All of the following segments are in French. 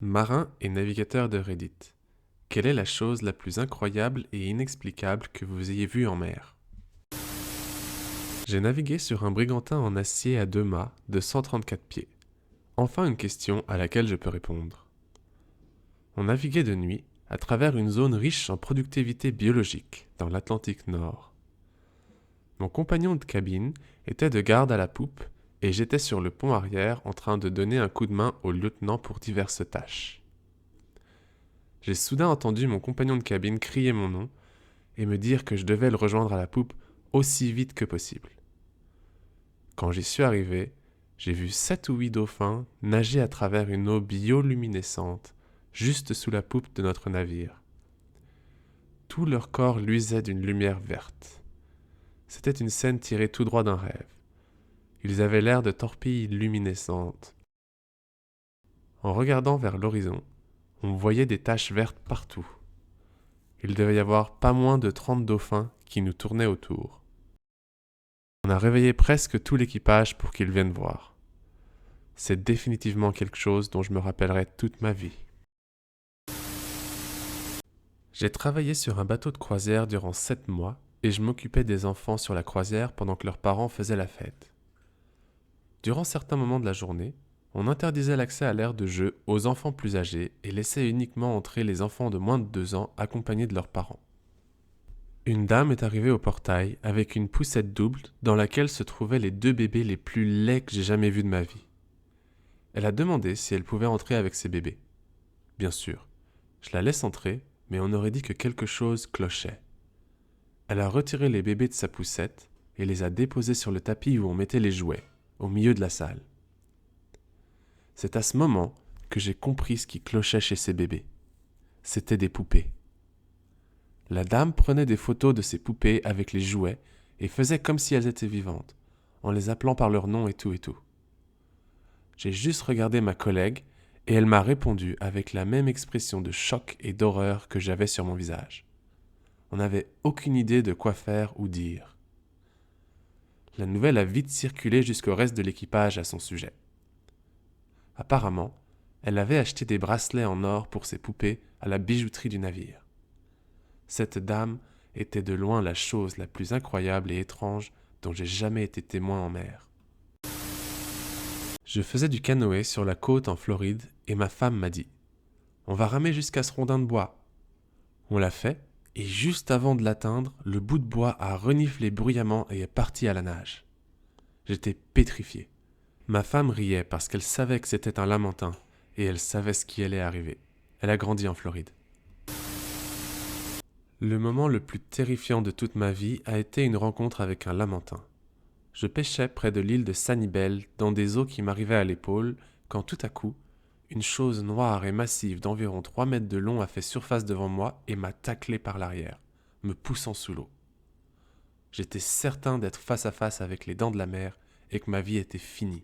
Marin et navigateur de Reddit. Quelle est la chose la plus incroyable et inexplicable que vous ayez vue en mer? J'ai navigué sur un brigantin en acier à 2 mâts de 134 pieds. Enfin une question à laquelle je peux répondre. On naviguait de nuit à travers une zone riche en productivité biologique dans l'Atlantique Nord. Mon compagnon de cabine était de garde à la poupe et j'étais sur le pont arrière en train de donner un coup de main au lieutenant pour diverses tâches. J'ai soudain entendu mon compagnon de cabine crier mon nom et me dire que je devais le rejoindre à la poupe aussi vite que possible. Quand j'y suis arrivé, j'ai vu 7 ou 8 dauphins nager à travers une eau bioluminescente juste sous la poupe de notre navire. Tout leur corps luisait d'une lumière verte. C'était une scène tirée tout droit d'un rêve. Ils avaient l'air de torpilles luminescentes. En regardant vers l'horizon, on voyait des taches vertes partout. Il devait y avoir pas moins de 30 dauphins qui nous tournaient autour. On a réveillé presque tout l'équipage pour qu'ils viennent voir. C'est définitivement quelque chose dont je me rappellerai toute ma vie. J'ai travaillé sur un bateau de croisière durant 7 mois et je m'occupais des enfants sur la croisière pendant que leurs parents faisaient la fête. Durant certains moments de la journée, on interdisait l'accès à l'aire de jeu aux enfants plus âgés et laissait uniquement entrer les enfants de moins de 2 ans accompagnés de leurs parents. Une dame est arrivée au portail avec une poussette double dans laquelle se trouvaient les 2 bébés les plus laids que j'ai jamais vus de ma vie. Elle a demandé si elle pouvait entrer avec ses bébés. Bien sûr, je la laisse entrer, mais on aurait dit que quelque chose clochait. Elle a retiré les bébés de sa poussette et les a déposés sur le tapis où on mettait les jouets, au milieu de la salle. C'est à ce moment que j'ai compris ce qui clochait chez ces bébés. C'étaient des poupées. La dame prenait des photos de ces poupées avec les jouets et faisait comme si elles étaient vivantes, en les appelant par leur nom et tout et tout. J'ai juste regardé ma collègue et elle m'a répondu avec la même expression de choc et d'horreur que j'avais sur mon visage. On n'avait aucune idée de quoi faire ou dire. La nouvelle a vite circulé jusqu'au reste de l'équipage à son sujet. Apparemment, elle avait acheté des bracelets en or pour ses poupées à la bijouterie du navire. Cette dame était de loin la chose la plus incroyable et étrange dont j'ai jamais été témoin en mer. Je faisais du canoë sur la côte en Floride et ma femme m'a dit « On va ramer jusqu'à ce rondin de bois ». On l'a fait et juste avant de l'atteindre, le bout de bois a reniflé bruyamment et est parti à la nage. J'étais pétrifié. Ma femme riait parce qu'elle savait que c'était un lamentin et elle savait ce qui allait arriver. Elle a grandi en Floride. Le moment le plus terrifiant de toute ma vie a été une rencontre avec un lamentin. Je pêchais près de l'île de Sanibel dans des eaux qui m'arrivaient à l'épaule quand tout à coup, une chose noire et massive d'environ 3 mètres de long a fait surface devant moi et m'a taclé par l'arrière, me poussant sous l'eau. J'étais certain d'être face à face avec les dents de la mer et que ma vie était finie.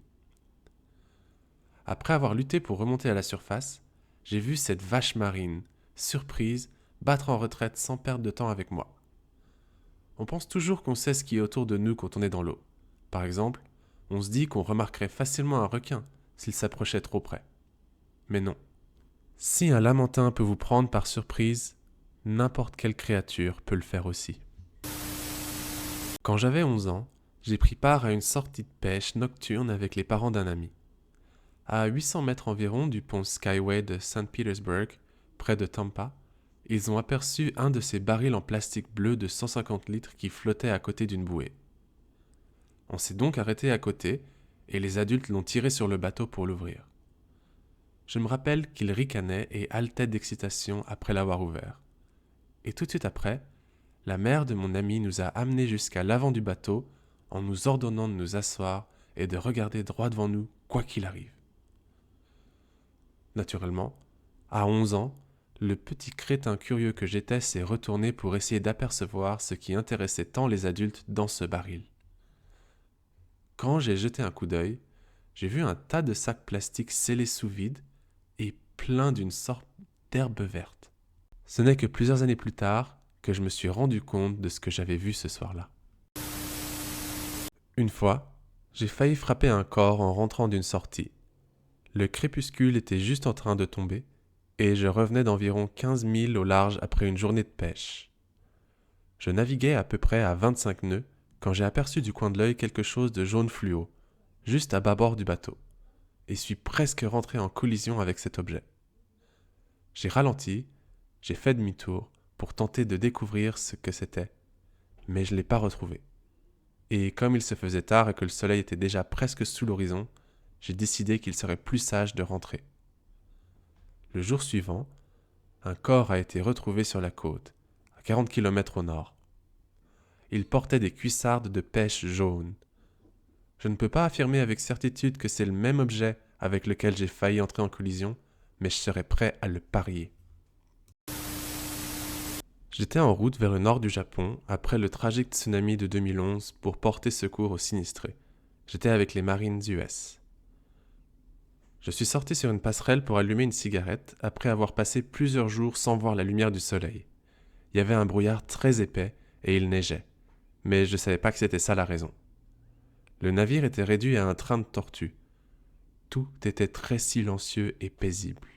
Après avoir lutté pour remonter à la surface, j'ai vu cette vache marine, surprise, battre en retraite sans perdre de temps avec moi. On pense toujours qu'on sait ce qui est autour de nous quand on est dans l'eau. Par exemple, on se dit qu'on remarquerait facilement un requin s'il s'approchait trop près. Mais non. Si un lamentin peut vous prendre par surprise, n'importe quelle créature peut le faire aussi. Quand j'avais 11 ans, j'ai pris part à une sortie de pêche nocturne avec les parents d'un ami. À 800 mètres environ du pont Skyway de St. Petersburg, près de Tampa, ils ont aperçu un de ces barils en plastique bleu de 150 litres qui flottait à côté d'une bouée. On s'est donc arrêté à côté et les adultes l'ont tiré sur le bateau pour l'ouvrir. Je me rappelle qu'il ricanait et haletait d'excitation après l'avoir ouvert. Et tout de suite après, la mère de mon ami nous a amenés jusqu'à l'avant du bateau en nous ordonnant de nous asseoir et de regarder droit devant nous quoi qu'il arrive. Naturellement, à 11 ans, le petit crétin curieux que j'étais s'est retourné pour essayer d'apercevoir ce qui intéressait tant les adultes dans ce baril. Quand j'ai jeté un coup d'œil, j'ai vu un tas de sacs plastiques scellés sous vide et plein d'une sorte d'herbe verte. Ce n'est que plusieurs années plus tard que je me suis rendu compte de ce que j'avais vu ce soir-là. Une fois, j'ai failli frapper un corps en rentrant d'une sortie. Le crépuscule était juste en train de tomber, et je revenais d'environ 15 milles au large après une journée de pêche. Je naviguais à peu près à 25 nœuds quand j'ai aperçu du coin de l'œil quelque chose de jaune fluo, juste à bâbord du bateau, et suis presque rentré en collision avec cet objet. J'ai ralenti, j'ai fait demi-tour pour tenter de découvrir ce que c'était, mais je ne l'ai pas retrouvé. Et comme il se faisait tard et que le soleil était déjà presque sous l'horizon, j'ai décidé qu'il serait plus sage de rentrer. Le jour suivant, un corps a été retrouvé sur la côte, à 40 km au nord. Il portait des cuissardes de pêche jaunes. Je ne peux pas affirmer avec certitude que c'est le même objet avec lequel j'ai failli entrer en collision, mais je serais prêt à le parier. J'étais en route vers le nord du Japon après le tragique tsunami de 2011 pour porter secours aux sinistrés. J'étais avec les Marines US. Je suis sorti sur une passerelle pour allumer une cigarette après avoir passé plusieurs jours sans voir la lumière du soleil. Il y avait un brouillard très épais et il neigeait, mais je ne savais pas que c'était ça la raison. Le navire était réduit à un train de tortue. Tout était très silencieux et paisible.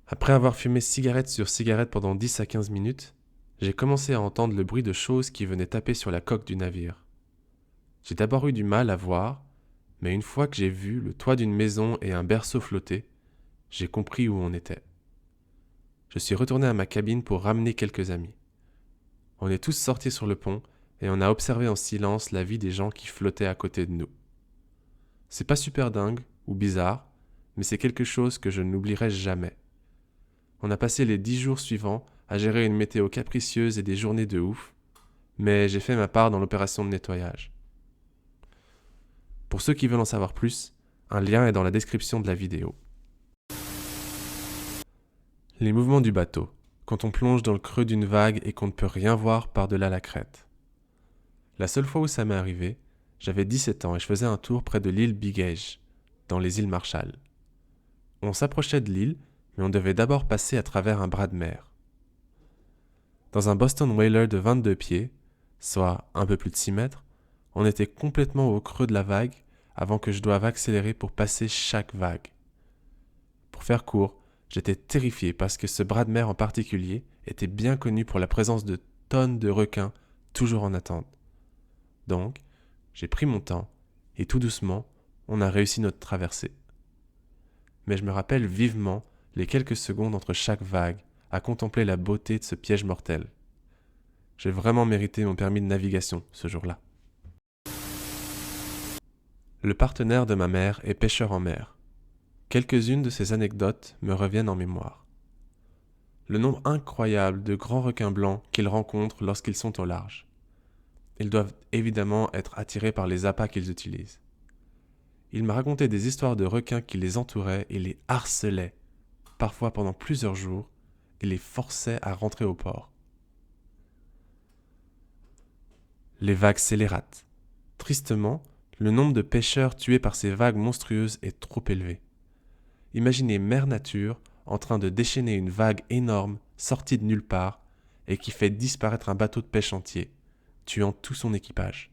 Après avoir fumé cigarette sur cigarette pendant 10 à 15 minutes, j'ai commencé à entendre le bruit de choses qui venaient taper sur la coque du navire. J'ai d'abord eu du mal à voir, mais une fois que j'ai vu le toit d'une maison et un berceau flotter, j'ai compris où on était. Je suis retourné à ma cabine pour ramener quelques amis. On est tous sortis sur le pont et on a observé en silence la vie des gens qui flottaient à côté de nous. C'est pas super dingue ou bizarre, mais c'est quelque chose que je n'oublierai jamais. On a passé les 10 jours suivants à gérer une météo capricieuse et des journées de ouf, mais j'ai fait ma part dans l'opération de nettoyage. Pour ceux qui veulent en savoir plus, un lien est dans la description de la vidéo. Les mouvements du bateau, quand on plonge dans le creux d'une vague et qu'on ne peut rien voir par-delà la crête. La seule fois où ça m'est arrivé, j'avais 17 ans et je faisais un tour près de l'île Big Edge, dans les îles Marshall. On s'approchait de l'île, mais on devait d'abord passer à travers un bras de mer. Dans un Boston Whaler de 22 pieds, soit un peu plus de 6 mètres, on était complètement au creux de la vague avant que je doive accélérer pour passer chaque vague. Pour faire court, j'étais terrifié parce que ce bras de mer en particulier était bien connu pour la présence de tonnes de requins toujours en attente. Donc, j'ai pris mon temps et tout doucement, on a réussi notre traversée. Mais je me rappelle vivement les quelques secondes entre chaque vague à contempler la beauté de ce piège mortel. J'ai vraiment mérité mon permis de navigation ce jour-là. Le partenaire de ma mère est pêcheur en mer. Quelques-unes de ces anecdotes me reviennent en mémoire. Le nombre incroyable de grands requins blancs qu'ils rencontrent lorsqu'ils sont au large. Ils doivent évidemment être attirés par les appâts qu'ils utilisent. Il m'a raconté des histoires de requins qui les entouraient et les harcelaient, parfois pendant plusieurs jours, et les forçaient à rentrer au port. Les vagues scélérates. Tristement, le nombre de pêcheurs tués par ces vagues monstrueuses est trop élevé. Imaginez Mère Nature en train de déchaîner une vague énorme sortie de nulle part et qui fait disparaître un bateau de pêche entier, tuant tout son équipage.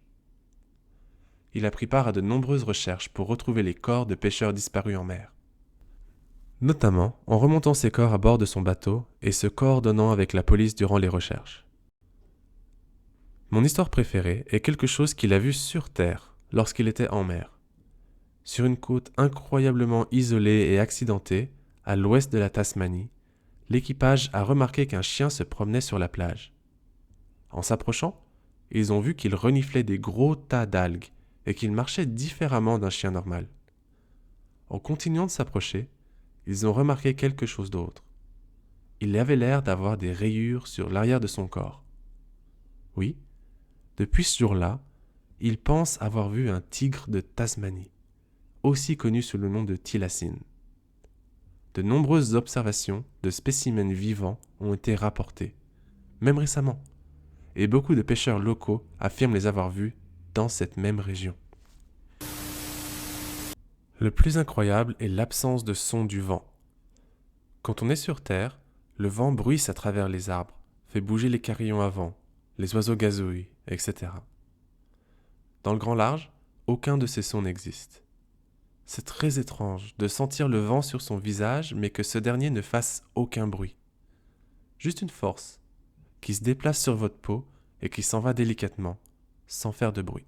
Il a pris part à de nombreuses recherches pour retrouver les corps de pêcheurs disparus en mer. Notamment en remontant ces corps à bord de son bateau et se coordonnant avec la police durant les recherches. Mon histoire préférée est quelque chose qu'il a vu sur Terre lorsqu'il était en mer. Sur une côte incroyablement isolée et accidentée, à l'ouest de la Tasmanie, l'équipage a remarqué qu'un chien se promenait sur la plage. En s'approchant, ils ont vu qu'il reniflait des gros tas d'algues et qu'il marchait différemment d'un chien normal. En continuant de s'approcher, ils ont remarqué quelque chose d'autre. Il avait l'air d'avoir des rayures sur l'arrière de son corps. Oui, depuis ce jour-là, ils pensent avoir vu un tigre de Tasmanie, aussi connu sous le nom de thylacine. De nombreuses observations de spécimens vivants ont été rapportées, même récemment, et beaucoup de pêcheurs locaux affirment les avoir vus dans cette même région. Le plus incroyable est l'absence de son du vent. Quand on est sur Terre, le vent bruisse à travers les arbres, fait bouger les carillons à vent, les oiseaux gazouillent, etc. Dans le grand large, aucun de ces sons n'existe. C'est très étrange de sentir le vent sur son visage, mais que ce dernier ne fasse aucun bruit. Juste une force qui se déplace sur votre peau et qui s'en va délicatement, sans faire de bruit.